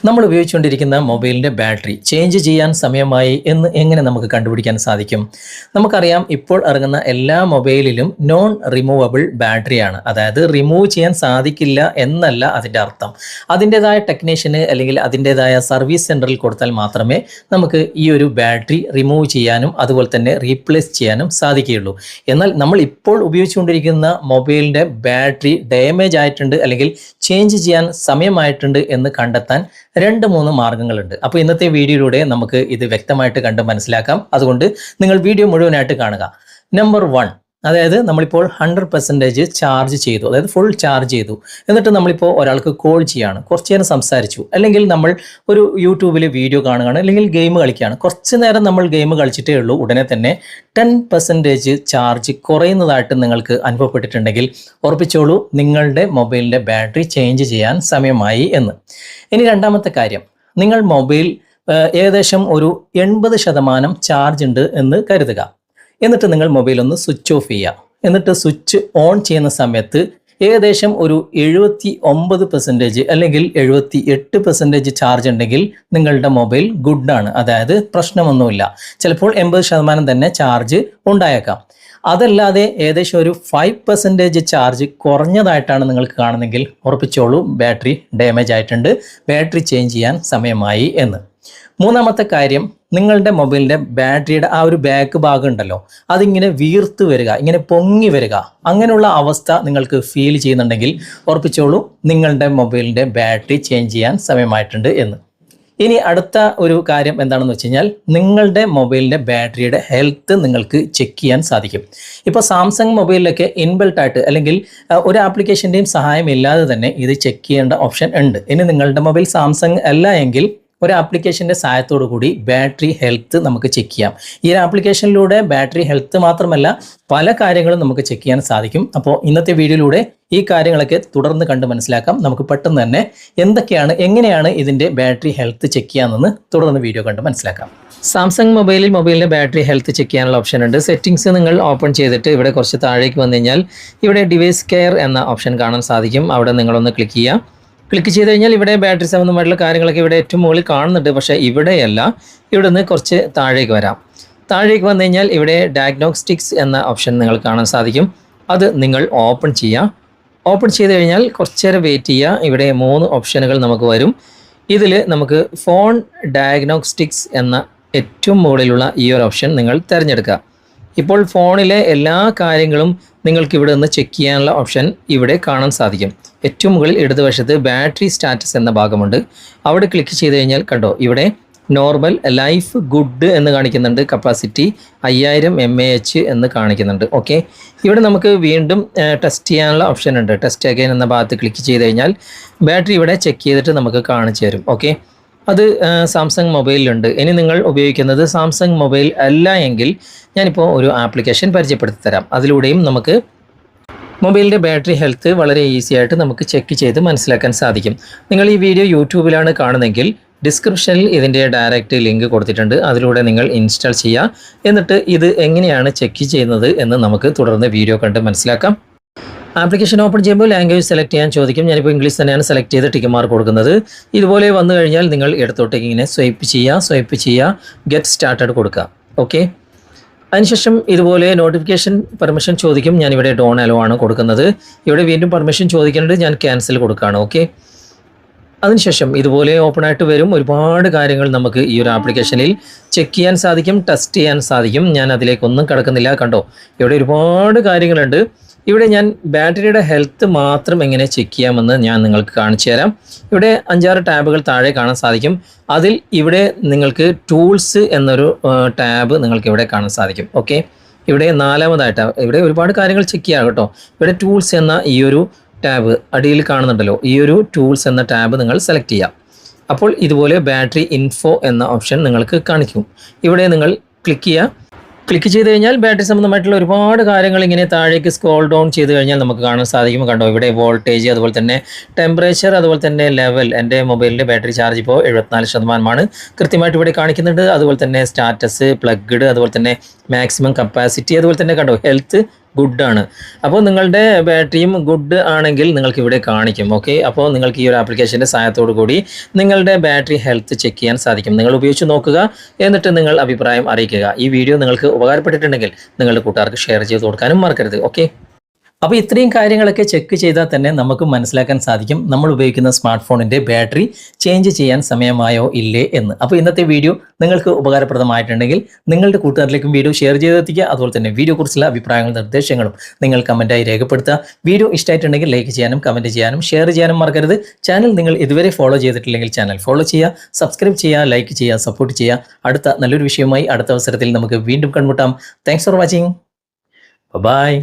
നമ്മൾ ഉപയോഗിച്ചുകൊണ്ടിരിക്കുന്ന മൊബൈലിൻ്റെ battery change ചെയ്യാൻ സമയമായി എന്ന് എങ്ങനെ നമുക്ക് കണ്ടുപിടിക്കാൻ സാധിക്കും? നമുക്കറിയാം, ഇപ്പോൾ ഇറങ്ങുന്ന എല്ലാ മൊബൈലിലും നോൺ റിമൂവബിൾ ബാറ്ററിയാണ്. അതായത് റിമൂവ് ചെയ്യാൻ സാധിക്കില്ല എന്നല്ല അതിൻ്റെ അർത്ഥം. അതിൻ്റെതായ ടെക്നീഷ്യന് അല്ലെങ്കിൽ അതിൻ്റെതായ സർവീസ് സെൻറ്ററിൽ കൊടുത്താൽ മാത്രമേ നമുക്ക് ഈ ഒരു ബാറ്ററി റിമൂവ് ചെയ്യാനും അതുപോലെ തന്നെ റീപ്ലേസ് ചെയ്യാനും സാധിക്കുകയുള്ളൂ. എന്നാൽ നമ്മൾ ഇപ്പോൾ ഉപയോഗിച്ചുകൊണ്ടിരിക്കുന്ന മൊബൈലിൻ്റെ ബാറ്ററി ഡാമേജ് ആയിട്ടുണ്ട് അല്ലെങ്കിൽ ചേഞ്ച് ചെയ്യാൻ സമയമായിട്ടുണ്ട് എന്ന് കണ്ടെത്താൻ 2-3 മാർഗങ്ങളുണ്ട്. അപ്പോൾ ഇന്നത്തെ വീഡിയോയിലൂടെ നമുക്ക് ഇത് വ്യക്തമായിട്ട് കണ്ട് മനസ്സിലാക്കാം. അതുകൊണ്ട് നിങ്ങൾ വീഡിയോ മുഴുവനായിട്ട് കാണുക. നമ്പർ 1, അതായത് നമ്മളിപ്പോൾ 100% ചാർജ് ചെയ്തു, അതായത് ഫുൾ ചാർജ് ചെയ്തു. എന്നിട്ട് നമ്മളിപ്പോൾ ഒരാൾക്ക് കോൾ ചെയ്യാണ്, കുറച്ച് നേരം സംസാരിച്ചു, അല്ലെങ്കിൽ നമ്മൾ ഒരു യൂട്യൂബിൽ വീഡിയോ കാണുകയാണ്, അല്ലെങ്കിൽ ഗെയിം കളിക്കുകയാണ്. കുറച്ച് നേരം നമ്മൾ ഗെയിം കളിച്ചിട്ടേ ഉള്ളൂ, ഉടനെ തന്നെ 10% ചാർജ് കുറയുന്നതായിട്ട് നിങ്ങൾക്ക് അനുഭവപ്പെട്ടിട്ടുണ്ടെങ്കിൽ ഉറപ്പിച്ചോളൂ, നിങ്ങളുടെ മൊബൈലിൻ്റെ ബാറ്ററി ചേഞ്ച് ചെയ്യാൻ സമയമായി എന്ന്. ഇനി രണ്ടാമത്തെ കാര്യം, നിങ്ങൾ മൊബൈൽ ഏകദേശം ഒരു 80% ചാർജ് ഉണ്ട് എന്ന് കരുതുക. എന്നിട്ട് നിങ്ങൾ മൊബൈൽ ഒന്ന് സ്വിച്ച് ഓഫ് ചെയ്യുക. എന്നിട്ട് സ്വിച്ച് ഓൺ ചെയ്യുന്ന സമയത്ത് ഏകദേശം ഒരു 79% അല്ലെങ്കിൽ 78% ചാർജ് ഉണ്ടെങ്കിൽ നിങ്ങളുടെ മൊബൈൽ ഗുഡാണ്, അതായത് പ്രശ്നമൊന്നുമില്ല. ചിലപ്പോൾ 80% തന്നെ ചാർജ് ഉണ്ടായേക്കാം. അതല്ലാതെ ഏകദേശം ഒരു 5% ചാർജ് കുറഞ്ഞതായിട്ടാണ് നിങ്ങൾക്ക് കാണുന്നതെങ്കിൽ ഉറപ്പിച്ചോളൂ, ബാറ്ററി ഡാമേജ് ആയിട്ടുണ്ട്, ബാറ്ററി ചേഞ്ച് ചെയ്യാൻ സമയമായി എന്ന്. മൂന്നാമത്തെ കാര്യം, നിങ്ങളുടെ മൊബൈലിൻ്റെ ബാറ്ററിയുടെ ആ ഒരു ബാക്ക് ഭാഗം ഉണ്ടല്ലോ, അതിങ്ങനെ വീർത്ത് വരിക, ഇങ്ങനെ പൊങ്ങി വരിക, അങ്ങനെയുള്ള അവസ്ഥ നിങ്ങൾക്ക് ഫീൽ ചെയ്യുന്നുണ്ടെങ്കിൽ ഉറപ്പിച്ചോളൂ, നിങ്ങളുടെ മൊബൈലിൻ്റെ ബാറ്ററി ചേഞ്ച് ചെയ്യാൻ സമയമായിട്ടുണ്ട് എന്ന്. ഇനി അടുത്ത ഒരു കാര്യം എന്താണെന്ന് വെച്ച് കഴിഞ്ഞാൽ, നിങ്ങളുടെ മൊബൈലിൻ്റെ ബാറ്ററിയുടെ ഹെൽത്ത് നിങ്ങൾക്ക് ചെക്ക് ചെയ്യാൻ സാധിക്കും. ഇപ്പോൾ സാംസങ് മൊബൈലിലൊക്കെ ഇൻബിൽട്ടായിട്ട് അല്ലെങ്കിൽ ഒരു ആപ്ലിക്കേഷൻ്റെയും സഹായം ഇല്ലാതെ തന്നെ ഇത് ചെക്ക് ചെയ്യേണ്ട ഓപ്ഷൻ ഉണ്ട്. ഇനി നിങ്ങളുടെ മൊബൈൽ സാംസങ് അല്ല എങ്കിൽ ഒരു ആപ്ലിക്കേഷൻ്റെ സഹായത്തോടു കൂടി ബാറ്ററി ഹെൽത്ത് നമുക്ക് ചെക്ക് ചെയ്യാം. ഈ ഒരു ആപ്ലിക്കേഷനിലൂടെ ബാറ്ററി ഹെൽത്ത് മാത്രമല്ല പല കാര്യങ്ങളും നമുക്ക് ചെക്ക് ചെയ്യാൻ സാധിക്കും. അപ്പോൾ ഇന്നത്തെ വീഡിയോയിലൂടെ ഈ കാര്യങ്ങളൊക്കെ തുടർന്ന് കണ്ട് മനസ്സിലാക്കാം. നമുക്ക് പെട്ടെന്ന് തന്നെ എങ്ങനെയാണ് ഇതിൻ്റെ ബാറ്ററി ഹെൽത്ത് ചെക്ക് ചെയ്യാമെന്ന് തുടർന്ന് വീഡിയോ കണ്ട് മനസ്സിലാക്കാം. സാംസങ് മൊബൈലിൻ്റെ ബാറ്ററി ഹെൽത്ത് ചെക്ക് ചെയ്യാനുള്ള ഓപ്ഷൻ ഉണ്ട്. സെറ്റിംഗ്സ് നിങ്ങൾ ഓപ്പൺ ചെയ്തിട്ട് ഇവിടെ കുറച്ച് താഴേക്ക് വന്നു കഴിഞ്ഞാൽ ഇവിടെ ഡിവൈസ് കെയർ എന്ന ഓപ്ഷൻ കാണാൻ സാധിക്കും. അവിടെ നിങ്ങളൊന്ന് ക്ലിക്ക് ചെയ്യുക. ക്ലിക്ക് ചെയ്ത് കഴിഞ്ഞാൽ ഇവിടെ ബാറ്ററി സംബന്ധമായിട്ടുള്ള കാര്യങ്ങളൊക്കെ ഇവിടെ ഏറ്റവും മുകളിൽ കാണുന്നുണ്ട്. പക്ഷേ ഇവിടെയല്ല, ഇവിടെ നിന്ന് കുറച്ച് താഴേക്ക് വരാം. താഴേക്ക് വന്നു കഴിഞ്ഞാൽ ഇവിടെ ഡയഗ്നോസ്റ്റിക്സ് എന്ന ഓപ്ഷൻ നിങ്ങൾ കാണാൻ സാധിക്കും. അത് നിങ്ങൾ ഓപ്പൺ ചെയ്യുക. ഓപ്പൺ ചെയ്ത് കഴിഞ്ഞാൽ കുറച്ച് നേരം വെയിറ്റ് ചെയ്യുക. ഇവിടെ 3 ഓപ്ഷനുകൾ നമുക്ക് വരും. ഇതിൽ നമുക്ക് ഫോൺ ഡയഗ്നോസ്റ്റിക്സ് എന്ന ഏറ്റവും മുകളിലുള്ള ഈ ഒരു ഓപ്ഷൻ നിങ്ങൾ തിരഞ്ഞെടുക്കുക. ഇപ്പോൾ ഫോണിലെ എല്ലാ കാര്യങ്ങളും നിങ്ങൾക്ക് ഇവിടെ നിന്ന് ചെക്ക് ചെയ്യാനുള്ള ഓപ്ഷൻ ഇവിടെ കാണാൻ സാധിക്കും. ഏറ്റവും മുകളിൽ ഇടതുവശത്ത് ബാറ്ററി സ്റ്റാറ്റസ് എന്ന ഭാഗമുണ്ട്. അവിടെ ക്ലിക്ക് ചെയ്ത് കഴിഞ്ഞാൽ കണ്ടോ, ഇവിടെ നോർമൽ, ലൈഫ്, ഗുഡ് എന്ന് കാണിക്കുന്നുണ്ട്. കപ്പാസിറ്റി 5000 mAh എന്ന് കാണിക്കുന്നുണ്ട്. ഓക്കെ, ഇവിടെ നമുക്ക് വീണ്ടും ടെസ്റ്റ് ചെയ്യാനുള്ള ഓപ്ഷൻ ഉണ്ട്. ടെസ്റ്റ് അഗൈൻ എന്ന ഭാഗത്ത് ക്ലിക്ക് ചെയ്ത് കഴിഞ്ഞാൽ ബാറ്ററി ഇവിടെ ചെക്ക് ചെയ്തിട്ട് നമുക്ക് കാണിച്ചു തരും. ഓക്കെ, അത് സാംസങ് മൊബൈലിലുണ്ട്. ഇനി നിങ്ങൾ ഉപയോഗിക്കുന്നത് സാംസങ് മൊബൈൽ അല്ല എങ്കിൽ ഞാനിപ്പോൾ ഒരു ആപ്ലിക്കേഷൻ പരിചയപ്പെടുത്തി തരാം. അതിലൂടെയും നമുക്ക് മൊബൈലിൻ്റെ ബാറ്ററി ഹെൽത്ത് വളരെ ഈസി ആയിട്ട് നമുക്ക് ചെക്ക് ചെയ്ത് മനസ്സിലാക്കാൻ സാധിക്കും. നിങ്ങൾ ഈ വീഡിയോ യൂട്യൂബിലാണ് കാണുന്നതെങ്കിൽ ഡിസ്ക്രിപ്ഷനിൽ ഇതിൻ്റെ ഡയറക്റ്റ് ലിങ്ക് കൊടുത്തിട്ടുണ്ട്. അതിലൂടെ നിങ്ങൾ ഇൻസ്റ്റാൾ ചെയ്യുക. എന്നിട്ട് ഇത് എങ്ങനെയാണ് ചെക്ക് ചെയ്യുന്നത് എന്ന് നമുക്ക് തുടർന്ന് വീഡിയോ കണ്ട് മനസ്സിലാക്കാം. ആപ്ലിക്കേഷൻ ഓപ്പൺ ചെയ്യുമ്പോൾ ലാംഗ്വേജ് സെലക്ട് ചെയ്യാൻ ചോദിക്കും. ഞാനിപ്പോൾ ഇംഗ്ലീഷ് തന്നെയാണ് സെലക്ട് ചെയ്ത് ടിക്ക് മാർക്ക് കൊടുക്കുന്നത്. ഇതുപോലെ വന്നു കഴിഞ്ഞാൽ നിങ്ങൾ ഇടത്തോട്ടേക്ക് ഇങ്ങനെ സ്വൈപ്പ് ചെയ്യുക, ഗെറ്റ് സ്റ്റാർട്ടഡ് കൊടുക്കുക. ഓക്കെ, അതിനുശേഷം ഇതുപോലെ നോട്ടിഫിക്കേഷൻ പെർമിഷൻ ചോദിക്കും. ഞാനിവിടെ ഡോൺ അലോ ആണ് കൊടുക്കുന്നത്. ഇവിടെ വീണ്ടും പെർമിഷൻ ചോദിക്കുന്നുണ്ട്, ഞാൻ ക്യാൻസൽ കൊടുക്കുകയാണ്. ഓക്കെ, അതിനുശേഷം ഇതുപോലെ ഓപ്പൺ ആയിട്ട് വരും. ഒരുപാട് കാര്യങ്ങൾ നമുക്ക് ഈ ഒരു ആപ്ലിക്കേഷനിൽ ചെക്ക് ചെയ്യാൻ സാധിക്കും, ടെസ്റ്റ് ചെയ്യാൻ സാധിക്കും. ഞാൻ അതിലേക്കൊന്നും കിടക്കുന്നില്ല. കണ്ടോ, ഇവിടെ ഒരുപാട് കാര്യങ്ങളുണ്ട്. ഇവിടെ ഞാൻ ബാറ്ററിയുടെ ഹെൽത്ത് മാത്രം എങ്ങനെ ചെക്ക് ചെയ്യാമെന്ന് ഞാൻ നിങ്ങൾക്ക് കാണിച്ചു തരാം. ഇവിടെ 5-6 ടാബുകൾ താഴെ കാണാൻ സാധിക്കും. അതിൽ ഇവിടെ നിങ്ങൾക്ക് ടൂൾസ് എന്നൊരു ടാബ് നിങ്ങൾക്ക് ഇവിടെ കാണാൻ സാധിക്കും. ഓക്കെ, ഇവിടെ 4ാമതായിട്ട് ഇവിടെ ഒരുപാട് കാര്യങ്ങൾ ചെക്ക് ചെയ്യാം കേട്ടോ. ഇവിടെ ടൂൾസ് എന്ന ഈ ഒരു ടാബ് അടിയിൽ കാണുന്നുണ്ടല്ലോ, ഈ ഒരു ടൂൾസ് എന്ന ടാബ് നിങ്ങൾ സെലക്ട് ചെയ്യാം. അപ്പോൾ ഇതുപോലെ ബാറ്ററി ഇൻഫോ എന്ന ഓപ്ഷൻ നിങ്ങൾക്ക് കാണിക്കും. ഇവിടെ നിങ്ങൾ ക്ലിക്ക് ചെയ്യുക. ക്ലിക്ക് ചെയ്ത് കഴിഞ്ഞാൽ ബാറ്ററി സംബന്ധമായിട്ടുള്ള ഒരുപാട് കാര്യങ്ങൾ ഇങ്ങനെ താഴേക്ക് സ്ക്രോൾ ഡൗൺ ചെയ്ത് കഴിഞ്ഞാൽ നമുക്ക് കാണാൻ സാധിക്കും. കണ്ടോ, ഇവിടെ വോൾട്ടേജ്, അതുപോലെ തന്നെ ടെമ്പറേച്ചർ, അതുപോലെ തന്നെ ലെവൽ. എൻ്റെ മൊബൈലിൻ്റെ ബാറ്ററി ചാർജ് ഇപ്പോൾ 74% കൃത്യമായിട്ട് ഇവിടെ കാണിക്കുന്നുണ്ട്. അതുപോലെ തന്നെ സ്റ്റാറ്റസ്, പ്ലഗ്ഡ്, അതുപോലെ തന്നെ മാക്സിമം കപ്പാസിറ്റി, അതുപോലെ തന്നെ കണ്ടോ ഹെൽത്ത് ഗുഡാണ്. അപ്പോൾ നിങ്ങളുടെ ബാറ്ററിയും ഗുഡ് ആണെങ്കിൽ നിങ്ങൾക്ക് ഇവിടെ കാണിക്കും. ഓക്കെ, അപ്പോൾ നിങ്ങൾക്ക് ഈ ഒരു ആപ്ലിക്കേഷൻ്റെ സഹായത്തോടു കൂടി നിങ്ങളുടെ ബാറ്ററി ഹെൽത്ത് ചെക്ക് ചെയ്യാൻ സാധിക്കും. നിങ്ങൾ ഉപയോഗിച്ച് നോക്കുക, എന്നിട്ട് നിങ്ങൾ അഭിപ്രായം അറിയിക്കുക. ഈ വീഡിയോ നിങ്ങൾക്ക് ഉപകാരപ്പെട്ടിട്ടുണ്ടെങ്കിൽ നിങ്ങളുടെ കൂട്ടുകാർക്ക് ഷെയർ ചെയ്ത് കൊടുക്കാനും മറക്കരുത്. ഓക്കെ, അപ്പോൾ ഇത്രയും കാര്യങ്ങളൊക്കെ ചെക്ക് ചെയ്താൽ തന്നെ നമുക്ക് മനസ്സിലാക്കാൻ സാധിക്കും നമ്മൾ ഉപയോഗിക്കുന്ന സ്മാർട്ട് ഫോണിൻ്റെ ബാറ്ററി ചേഞ്ച് ചെയ്യാൻ സമയമായോ ഇല്ലേ എന്ന്. അപ്പോൾ ഇന്നത്തെ വീഡിയോ നിങ്ങൾക്ക് ഉപകാരപ്രദമായിട്ടുണ്ടെങ്കിൽ നിങ്ങളുടെ കൂട്ടുകാരിലേക്കും വീഡിയോ ഷെയർ ചെയ്തെത്തിക്കുക. അതുപോലെ തന്നെ വീഡിയോയെക്കുറിച്ചുള്ള അഭിപ്രായങ്ങളും നിർദ്ദേശങ്ങളും നിങ്ങൾ കമൻറ്റായി രേഖപ്പെടുത്തുക. വീഡിയോ ഇഷ്ടമായിട്ടുണ്ടെങ്കിൽ ലൈക്ക് ചെയ്യാനും കമൻറ്റ് ചെയ്യാനും ഷെയർ ചെയ്യാനും മറക്കരുത്. ചാനൽ നിങ്ങൾ ഇതുവരെ ഫോളോ ചെയ്തിട്ടില്ലെങ്കിൽ ചാനൽ ഫോളോ ചെയ്യുക, സബ്സ്ക്രൈബ് ചെയ്യുക, ലൈക്ക് ചെയ്യുക, സപ്പോർട്ട് ചെയ്യുക. അടുത്ത നല്ലൊരു വിഷയവുമായി അടുത്ത അവസരത്തിൽ നമുക്ക് വീണ്ടും കണ്ടുമുട്ടാം. Thanks for watching. ബൈ.